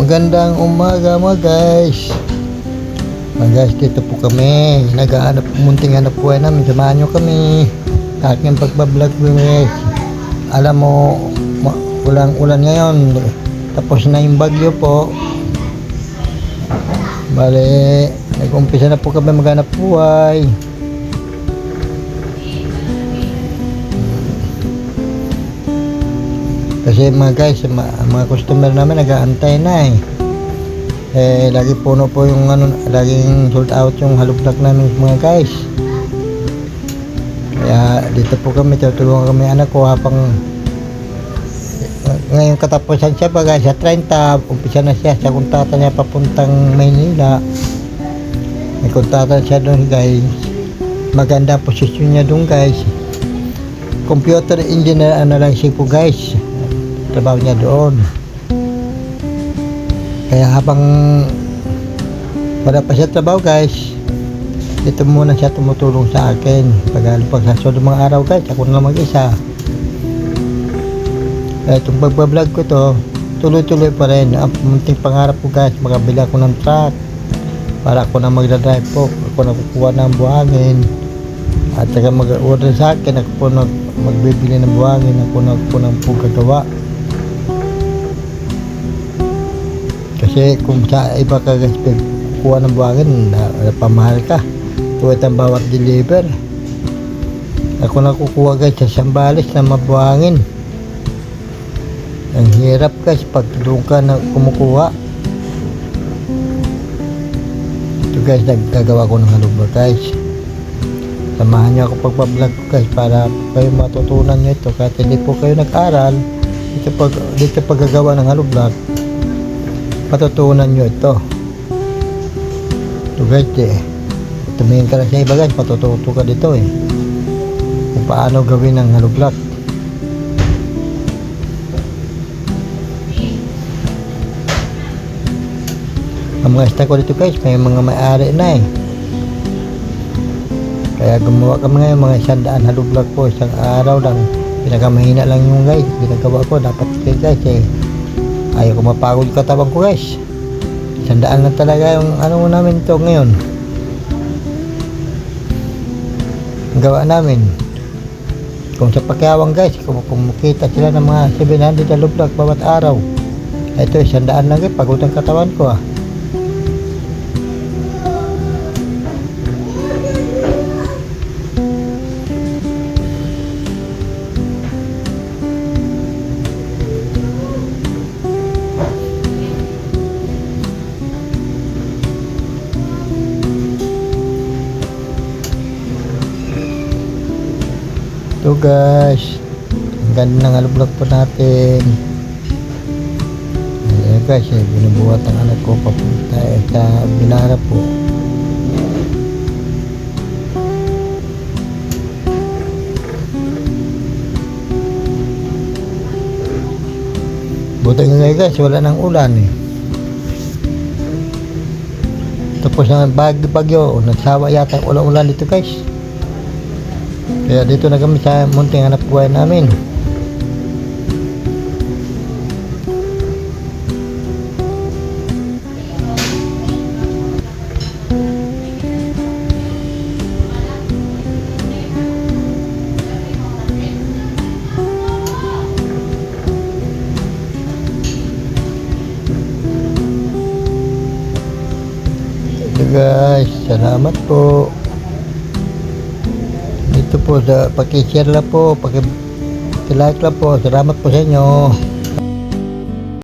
Magandang umaga mga guys. Mga guys, dito po kami. Nag-aanap, munting hanap buhay namin. Samahan nyo kami. Aking pagbablog guys. Alam mo, ulan ngayon. Tapos na yung bagyo po. Bale, nag-umpisa na po kami maghanap buhay. Kasi mga guys, mga customer namin nag-aantay na lagi puno po yung laging sold out yung halubdak namin mga guys. Kaya dito po kami, tutulungan kami anak ko habang ngayon katapusan siya pa guys, sa 30, umpisa na siya sa kontrata niya papuntang Maynila. May kontrata siya doon guys. Maganda posisyon niya doon guys. Computer engineer analysis po guys. Trabaho niya doon. Kaya habang wala pa siya trabaho guys, dito muna siya tumutulong sa akin pag sa sunod mga araw guys, ako na mag-isa. Kaya itong pagbablog ko to, tuloy-tuloy pa rin. Ang munting pangarap ko guys, makabili ako ng truck para ako na magdadrive po, ako na kukuha ng buhangin at saka mag-order sa akin, ako po magbibili ng buhangin, ako na po ng gagawa. Kasi kung sa iba ka guys kuha ng buhangin, pamahal ka. Tuwit ang bawat deliver. Ako na kukuha guys sa Sambales na mabuhangin. Ang hirap guys pag doon ka na kumukuha. Ito guys, naggagawa ko ng halubak guys. Samahan nyo ako pagpa-vlog ko guys para kayo matutunan nyo ito. Kahit hindi po kayo nag-aral, dito paggagawa ng halubak, matutunan nyo ito. Ito guys tumingin ka lang sa iba guys, matututo ka dito kung paano gawin ang halublock. Ang mga stock ko dito guys, may mga may-ari na kaya gumawa kami ngayon mga 100 halublock po isang araw lang. Pinakamahina lang yung guys ginagawa ko. Dapat guys ayaw ko mapagod katawan ko guys. 100 lang talaga yung namin to ngayon. Ang gawa namin. Kung sa Pakiawang guys, kumukita sila ng mga 700 na halublock bawat araw. Ito 100 lang guys, pagod ang katawan ko Ito guys, ang ganda ng halublock po natin. Ayan guys, binubuhat ang anak ko papunta sa Bilara po. Buti nga guys, wala nang ulan Tapos ang bagyo, nagsawa yata ang ulan-ulan dito guys. Kaya dito na kami sa munting hanap buhay namin. Ito guys, salamat po. Ito po sa paki-share lang po, paki-like lang po. Salamat po sa inyo.